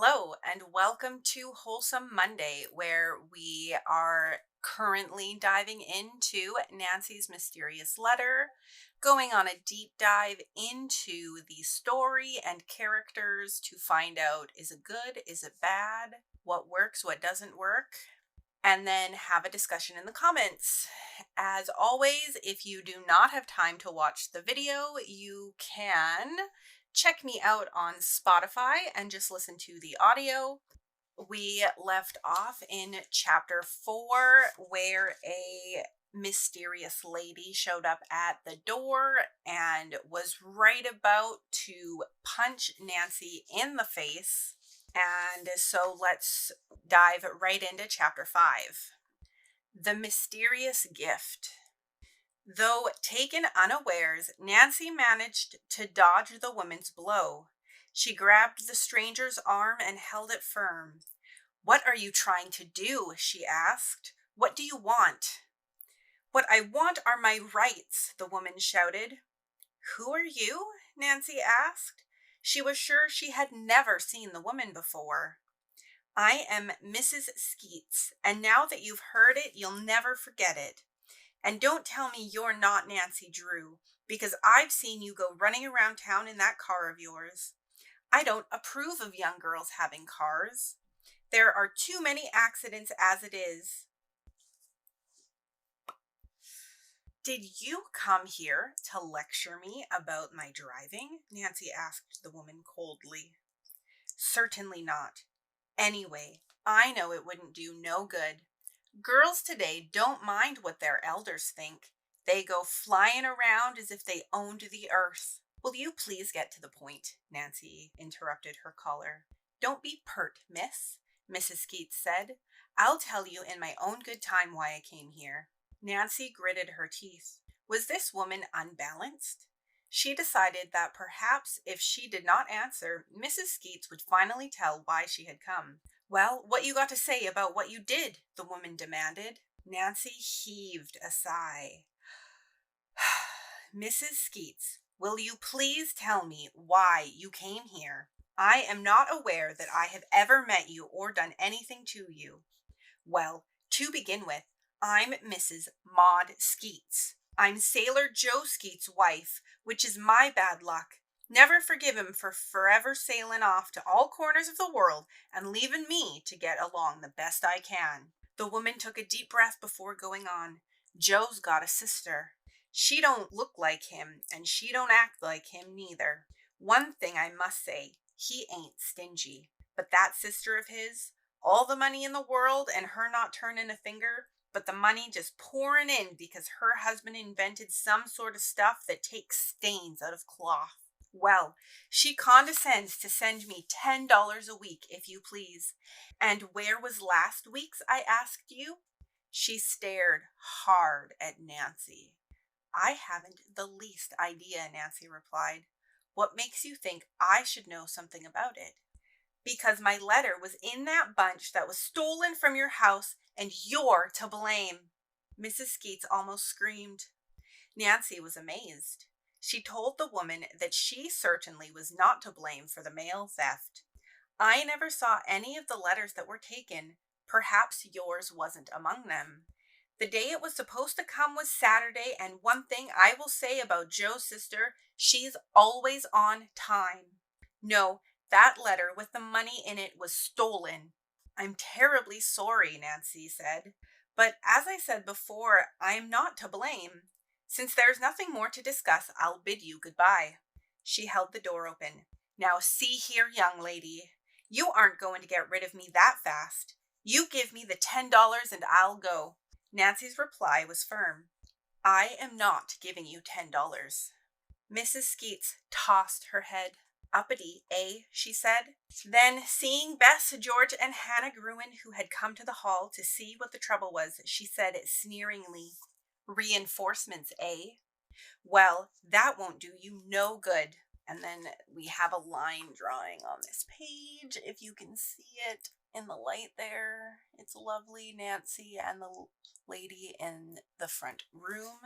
Hello, and welcome to Wholesome Monday, where we are currently diving into Nancy's mysterious letter, going on a deep dive into the story and characters to find out, is it good, is it bad, what works, what doesn't work, and then have a discussion in the comments. As always, if you do not have time to watch the video, you can check me out on Spotify and just listen to the audio. We left off in chapter 4, where a mysterious lady showed up at the door and was right about to punch Nancy in the face. And so let's dive right into chapter 5. The mysterious gift. Though taken unawares, Nancy managed to dodge the woman's blow. She grabbed the stranger's arm and held it firm. "What are you trying to do?" she asked. "What do you want?" "What I want are my rights," the woman shouted. "Who are you?" Nancy asked. She was sure she had never seen the woman before. "I am Mrs. Skeets, and now that you've heard it, you'll never forget it. And don't tell me you're not Nancy Drew, because I've seen you go running around town in that car of yours. I don't approve of young girls having cars. There are too many accidents as it is." "Did you come here to lecture me about my driving?" Nancy asked the woman coldly. "Certainly not. Anyway, I know it wouldn't do no good. Girls today don't mind what their elders think. They go flying around as if they owned the earth." "Will you please get to the point?" Nancy interrupted her caller. "Don't be pert, miss," Mrs. Skeets said. "I'll tell you in my own good time why I came here." Nancy gritted her teeth. Was this woman unbalanced? She decided that perhaps if she did not answer, Mrs. Skeets would finally tell why she had come. "Well, what you got to say about what you did?" the woman demanded. Nancy heaved a sigh. "Mrs. Skeets, will you please tell me why you came here? I am not aware that I have ever met you or done anything to you." "Well, to begin with, I'm Mrs. Maud Skeets. I'm Sailor Joe Skeets' wife, which is my bad luck. Never forgive him for forever sailing off to all corners of the world and leaving me to get along the best I can." The woman took a deep breath before going on. "Joe's got a sister. She don't look like him, and she don't act like him neither. One thing I must say, he ain't stingy. But that sister of his, all the money in the world and her not turning a finger, but the money just pouring in because her husband invented some sort of stuff that takes stains out of cloth. Well, she condescends to send me $10 a week, if you please. And where was last week's, I asked you?" She stared hard at Nancy. "I haven't the least idea," Nancy replied. "What makes you think I should know something about it?" "Because my letter was in that bunch that was stolen from your house, and you're to blame." Mrs. Skeets almost screamed. Nancy was amazed. She told the woman that she certainly was not to blame for the mail theft. "I never saw any of the letters that were taken. Perhaps yours wasn't among them. The day it was supposed to come was Saturday, and one thing I will say about Joe's sister, she's always on time. No, that letter with the money in it was stolen." "I'm terribly sorry," Nancy said. "But as I said before, I'm not to blame. Since there's nothing more to discuss, I'll bid you goodbye." She held the door open. "Now see here, young lady. You aren't going to get rid of me that fast. You give me the $10 and I'll go." Nancy's reply was firm. "I am not giving you $10. Mrs. Skeets tossed her head. "Uppity, eh?" she said. Then, seeing Bess, George, and Hannah Gruen, who had come to the hall to see what the trouble was, she said sneeringly, "Reinforcements, eh? Well, that won't do you no good." And then we have a line drawing on this page, if you can see it in the light there. It's lovely, Nancy and the lady in the front room.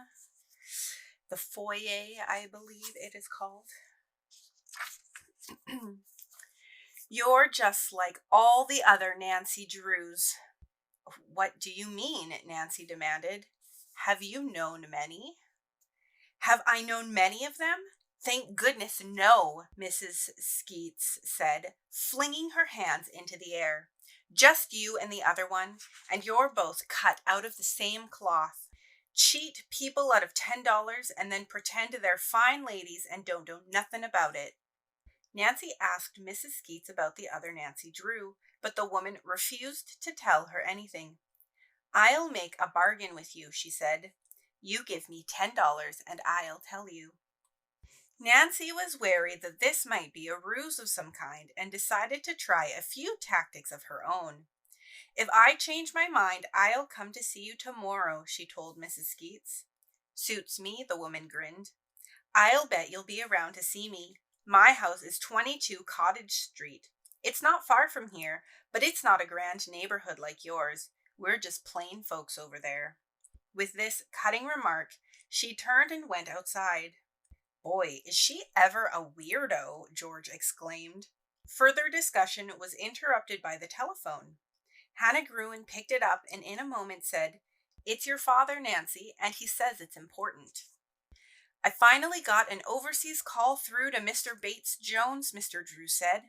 The foyer, I believe it is called. You're just like all the other Nancy Drews. What do you mean? Nancy demanded. Have you known many? Have I known many of them? Thank goodness, no, Mrs. Skeets said, flinging her hands into the air. Just you and the other one, and you're both cut out of the same cloth. Cheat people out of $10 and then pretend they're fine ladies and don't know nothing about it. Nancy asked Mrs. Skeets about the other Nancy Drew, but the woman refused to tell her anything. I'll make a bargain with you, she said. You give me $10 and I'll tell you. Nancy was wary that this might be a ruse of some kind and decided to try a few tactics of her own. If I change my mind, I'll come to see you tomorrow, she told Mrs. Skeets. Suits me, the woman grinned. I'll bet you'll be around to see me. My house is 22 Cottage Street. It's not far from here, but it's not a grand neighborhood like yours. We're just plain folks over there. With this cutting remark, she turned and went outside. Boy, is she ever a weirdo, George exclaimed. Further discussion was interrupted by the telephone. Hannah Gruen picked it up and in a moment said, It's your father, Nancy, and he says it's important. I finally got an overseas call through to Mr. Bates Jones, Mr. Drew said.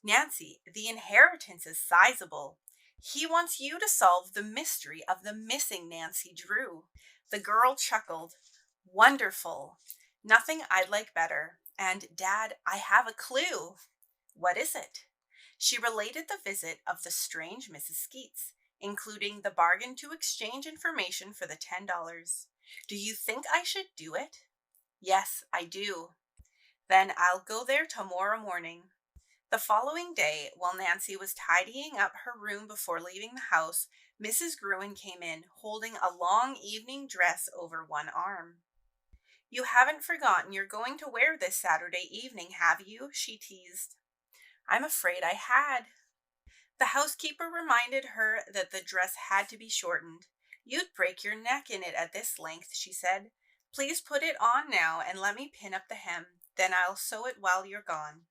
Nancy, the inheritance is sizable. He wants you to solve the mystery of the missing Nancy Drew. The girl chuckled. Wonderful. Nothing I'd like better. And, Dad, I have a clue. What is it? She related the visit of the strange Mrs. Skeets, including the bargain to exchange information for the $10. Do you think I should do it? Yes, I do. Then I'll go there tomorrow morning. The following day, while Nancy was tidying up her room before leaving the house, Mrs. Gruen came in, holding a long evening dress over one arm. You haven't forgotten you're going to wear this Saturday evening, have you? She teased. I'm afraid I had. The housekeeper reminded her that the dress had to be shortened. You'd break your neck in it at this length, she said. Please put it on now and let me pin up the hem. Then I'll sew it while you're gone.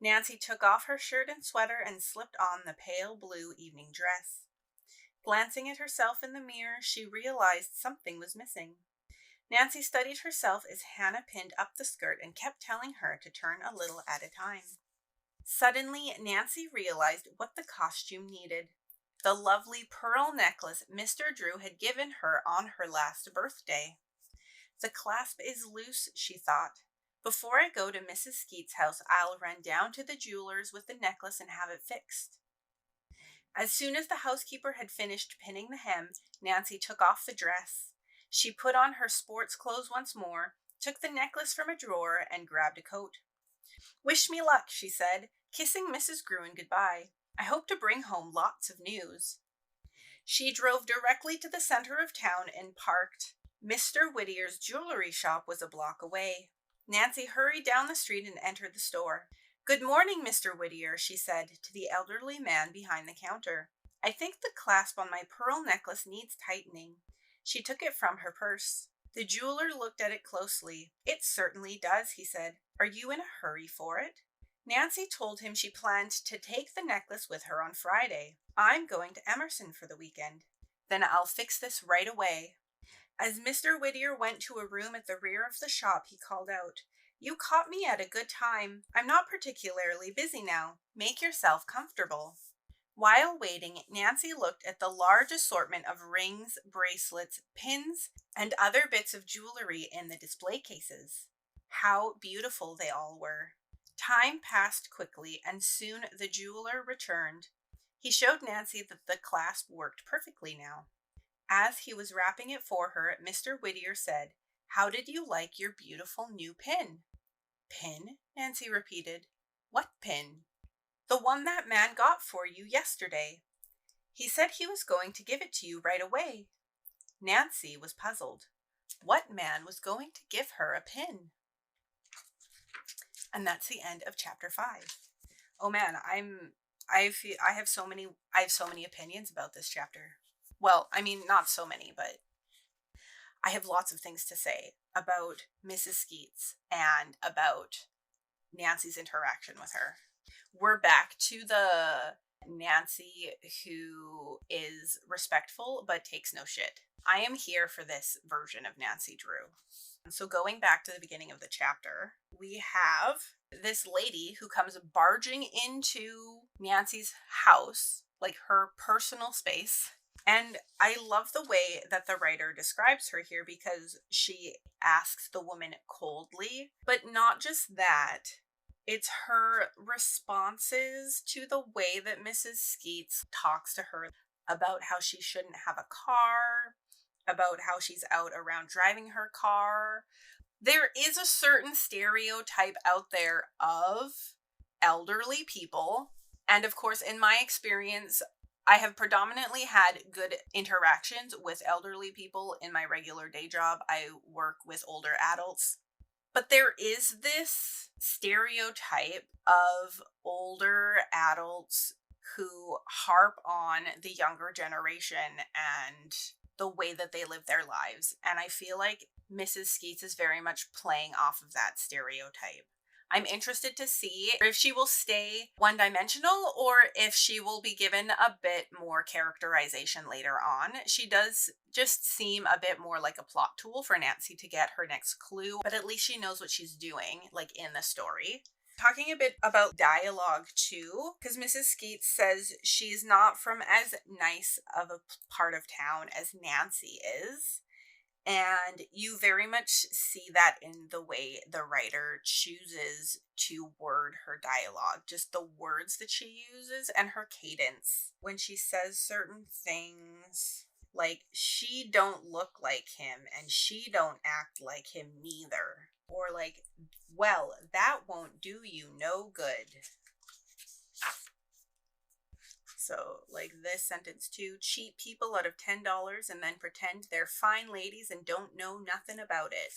Nancy took off her shirt and sweater and slipped on the pale blue evening dress. Glancing at herself in the mirror, she realized something was missing. Nancy studied herself as Hannah pinned up the skirt and kept telling her to turn a little at a time. Suddenly, Nancy realized what the costume needed. The lovely pearl necklace Mr. Drew had given her on her last birthday. The clasp is loose, she thought. Before I go to Mrs. Skeets' house, I'll run down to the jeweler's with the necklace and have it fixed. As soon as the housekeeper had finished pinning the hem, Nancy took off the dress. She put on her sports clothes once more, took the necklace from a drawer, and grabbed a coat. Wish me luck, she said, kissing Mrs. Gruen goodbye. I hope to bring home lots of news. She drove directly to the center of town and parked. Mr. Whittier's jewelry shop was a block away. Nancy hurried down the street and entered the store. Good morning, Mr. Whittier, she said to the elderly man behind the counter. I think the clasp on my pearl necklace needs tightening. She took it from her purse. The jeweler looked at it closely. It certainly does, he said. Are you in a hurry for it? Nancy told him she planned to take the necklace with her on Friday. I'm going to Emerson for the weekend. Then I'll fix this right away. As Mr. Whittier went to a room at the rear of the shop, he called out, You caught me at a good time. I'm not particularly busy now. Make yourself comfortable. While waiting, Nancy looked at the large assortment of rings, bracelets, pins, and other bits of jewelry in the display cases. How beautiful they all were. Time passed quickly, and soon the jeweler returned. He showed Nancy that the clasp worked perfectly now. As he was wrapping it for her, Mr. Whittier said, How did you like your beautiful new pin? Pin? Nancy repeated. What pin? The one that man got for you yesterday. He said he was going to give it to you right away. Nancy was puzzled. What man was going to give her a pin? And that's the end of chapter 5. Oh man, I have so many opinions about this chapter. Well, I mean, not so many, but I have lots of things to say about Mrs. Skeets and about Nancy's interaction with her. We're back to the Nancy who is respectful but takes no shit. I am here for this version of Nancy Drew. So, going back to the beginning of the chapter, we have this lady who comes barging into Nancy's house, like her personal space. And I love the way that the writer describes her here because she asks the woman coldly, but not just that. It's her responses to the way that Mrs. Skeets talks to her about how she shouldn't have a car, about how she's out around driving her car. There is a certain stereotype out there of elderly people. And of course, in my experience, I have predominantly had good interactions with elderly people in my regular day job. I work with older adults. But there is this stereotype of older adults who harp on the younger generation and the way that they live their lives. And I feel like Mrs. Skeets is very much playing off of that stereotype. I'm interested to see if she will stay one-dimensional or if she will be given a bit more characterization later on. She does just seem a bit more like a plot tool for Nancy to get her next clue, but at least she knows what she's doing, like in the story. Talking a bit about dialogue too, because Mrs. Skeets says she's not from as nice of a part of town as Nancy is. And you very much see that in the way the writer chooses to word her dialogue, just the words that she uses and her cadence. When she says certain things, like, she don't look like him and she don't act like him neither. Or like, well, that won't do you no good. So, like this sentence too, cheat people out of $10 and then pretend they're fine ladies and don't know nothing about it.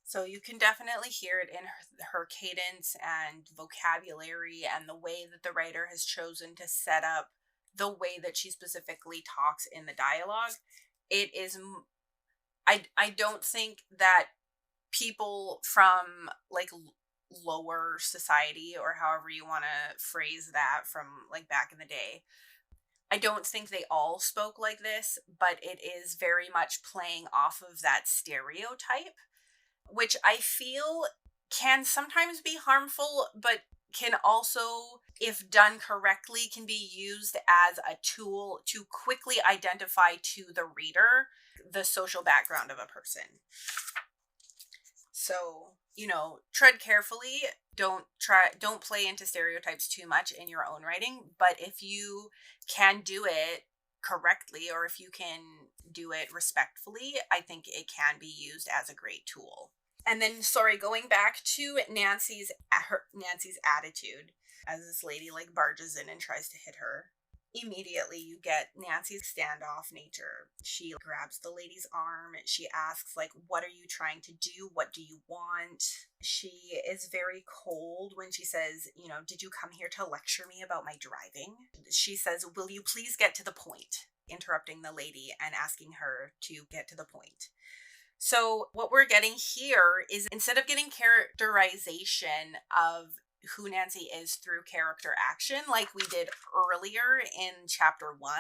So you can definitely hear it in her cadence and vocabulary and the way that the writer has chosen to set up the way that she specifically talks in the dialogue. It is, I don't think that people from like lower society, or however you want to phrase that, from like back in the day, I don't think they all spoke like this, but it is very much playing off of that stereotype, which I feel can sometimes be harmful, but can also, if done correctly, can be used as a tool to quickly identify to the reader the social background of a person. So, tread carefully. Don't play into stereotypes too much in your own writing, but if you can do it correctly, or if you can do it respectfully, I think it can be used as a great tool. And then, going back to Nancy's attitude as this lady like barges in and tries to hit her. Immediately you get Nancy's standoff nature. She grabs the lady's arm. She asks, like, what are you trying to do? What do you want? She is very cold when she says, did you come here to lecture me about my driving? She says, will you please get to the point? Interrupting the lady and asking her to get to the point. So what we're getting here is, instead of getting characterization of who Nancy is through character action like we did earlier in chapter 1,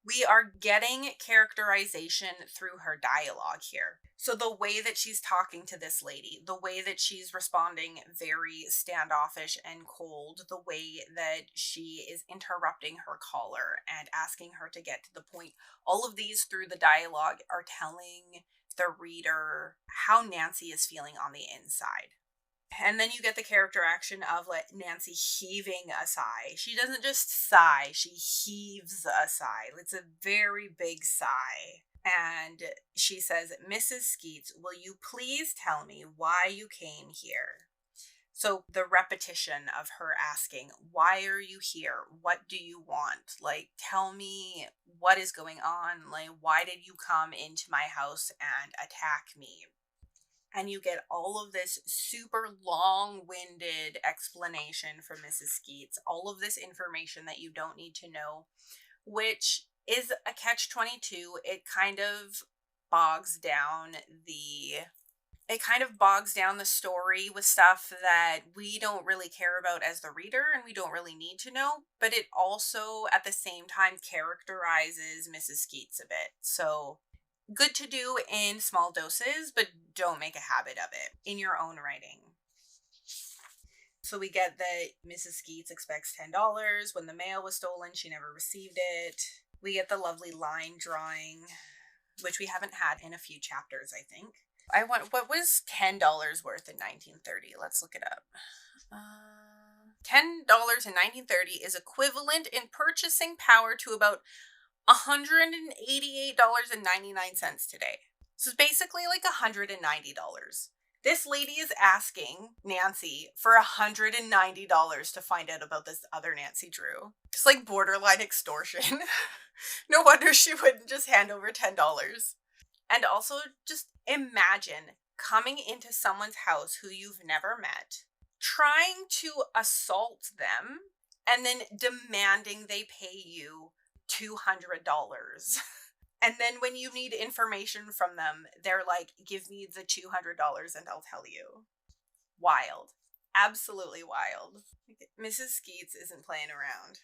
we are getting characterization through her dialogue here. So the way that she's talking to this lady, the way that she's responding very standoffish and cold, the way that she is interrupting her caller and asking her to get to the point, all of these through the dialogue are telling the reader how Nancy is feeling on the inside. And then you get the character action of like Nancy heaving a sigh. She doesn't just sigh, she heaves a sigh. It's a very big sigh. And she says, Mrs. Skeets, will you please tell me why you came here? So the repetition of her asking, why are you here? What do you want? Like, tell me what is going on. Like, why did you come into my house and attack me? And you get all of this super long-winded explanation from Mrs. Skeets, all of this information that you don't need to know, which is a catch-22. It kind of bogs down the It kind of bogs down the story with stuff that we don't really care about as the reader and we don't really need to know, but it also at the same time characterizes Mrs. Skeets a bit. So good to do in small doses, but don't make a habit of it in your own writing. So we get that Mrs. Skeets expects $10. When the mail was stolen, she never received it. We get the lovely line drawing, which we haven't had in a few chapters, I think. What was $10 worth in 1930? Let's look it up. $10 in 1930 is equivalent in purchasing power to about $188.99 today. So it's basically like $190. This lady is asking Nancy for $190 to find out about this other Nancy Drew. It's like borderline extortion. No wonder she wouldn't just hand over $10. And also, just imagine coming into someone's house who you've never met, trying to assault them, and then demanding they pay you $200. And then when you need information from them, they're like, give me the $200 and I'll tell you. Wild. Absolutely wild. Mrs. Skeets isn't playing around.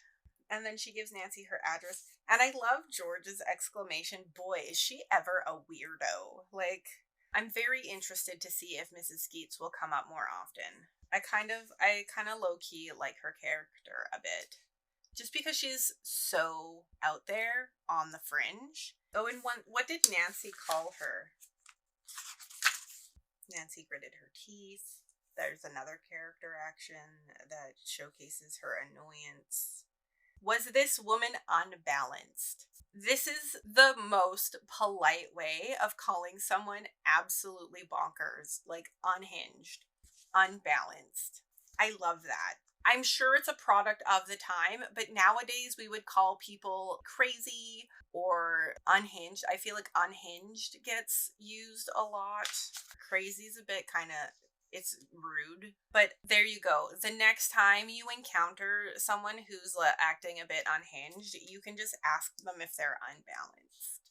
And then she gives Nancy her address. And I love George's exclamation, boy, is she ever a weirdo. Like, I'm very interested to see if Mrs. Skeets will come up more often. I kind of low-key like her character a bit. Just because she's so out there on the fringe. Oh, and what did Nancy call her? Nancy gritted her teeth. There's another character action that showcases her annoyance. Was this woman unbalanced? This is the most polite way of calling someone absolutely bonkers, like unhinged, unbalanced. I love that. I'm sure it's a product of the time, but nowadays we would call people crazy or unhinged. I feel like unhinged gets used a lot. Crazy is a bit kind of, it's rude, but there you go. The next time you encounter someone who's acting a bit unhinged, you can just ask them if they're unbalanced.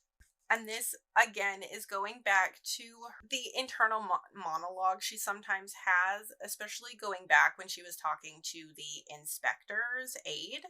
And this, again, is going back to the internal monologue she sometimes has, especially going back when she was talking to the inspector's aide,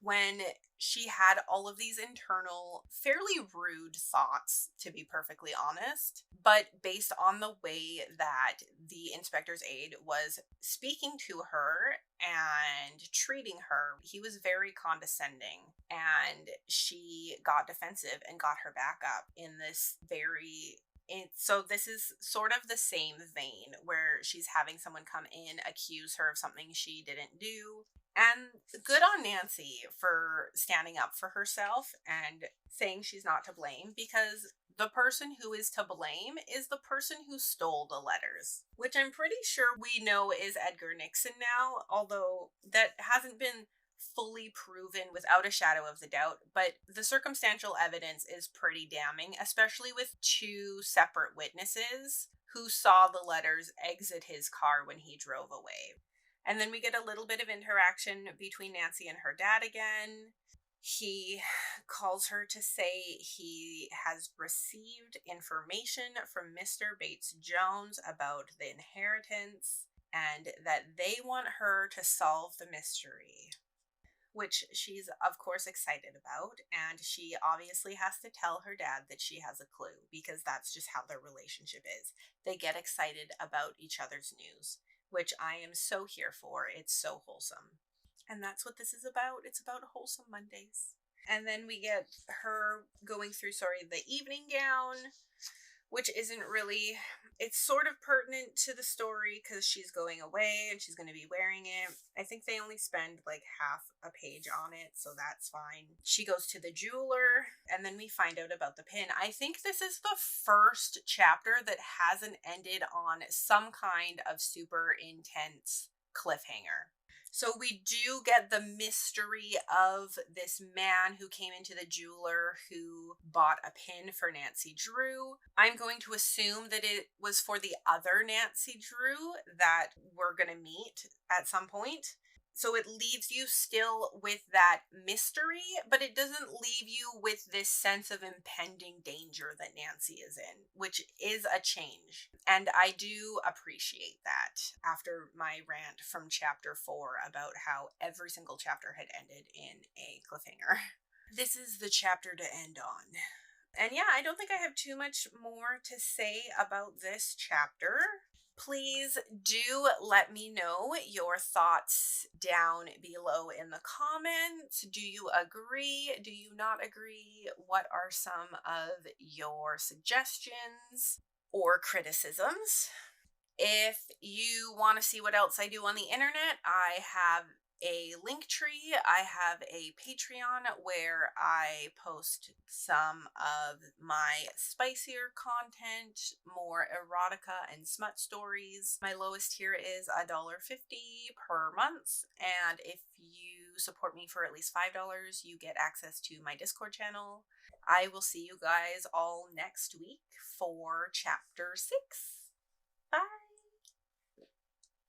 when she had all of these internal, fairly rude thoughts, to be perfectly honest, but based on the way that the inspector's aide was speaking to her and treating her, he was very condescending, and she got defensive and got her back up in this very... So this is sort of the same vein where she's having someone come in, accuse her of something she didn't do. And good on Nancy for standing up for herself and saying she's not to blame, because the person who is to blame is the person who stole the letters, which I'm pretty sure we know is Edgar Nixon now, although that hasn't been fully proven without a shadow of the doubt, but the circumstantial evidence is pretty damning, especially with two separate witnesses who saw the letters exit his car when he drove away. And then we get a little bit of interaction between Nancy and her dad again. He calls her to say he has received information from Mr. Bates Jones about the inheritance and that they want her to solve the mystery, which she's of course excited about, and she obviously has to tell her dad that she has a clue, because that's just how their relationship is. They get excited about each other's news, which I am so here for. It's so wholesome. And that's what this is about. It's about wholesome Mondays. And then we get her going through, the evening gown, which isn't really... It's sort of pertinent to the story because she's going away and she's going to be wearing it. I think they only spend like half a page on it, so that's fine. She goes to the jeweler, and then we find out about the pin. I think this is the first chapter that hasn't ended on some kind of super intense cliffhanger. So we do get the mystery of this man who came into the jeweler who bought a pin for Nancy Drew. I'm going to assume that it was for the other Nancy Drew that we're going to meet at some point. So it leaves you still with that mystery, but it doesn't leave you with this sense of impending danger that Nancy is in, which is a change. And I do appreciate that after my rant from chapter 4 about how every single chapter had ended in a cliffhanger. This is the chapter to end on. And yeah, I don't think I have too much more to say about this chapter. Please do let me know your thoughts down below in the comments. Do you agree? Do you not agree? What are some of your suggestions or criticisms? If you want to see what else I do on the internet, I have a link tree. I have a Patreon where I post some of my spicier content, more erotica and smut stories. My lowest tier is $1.50 per month. And if you support me for at least $5, you get access to my Discord channel. I will see you guys all next week for chapter 6. Bye.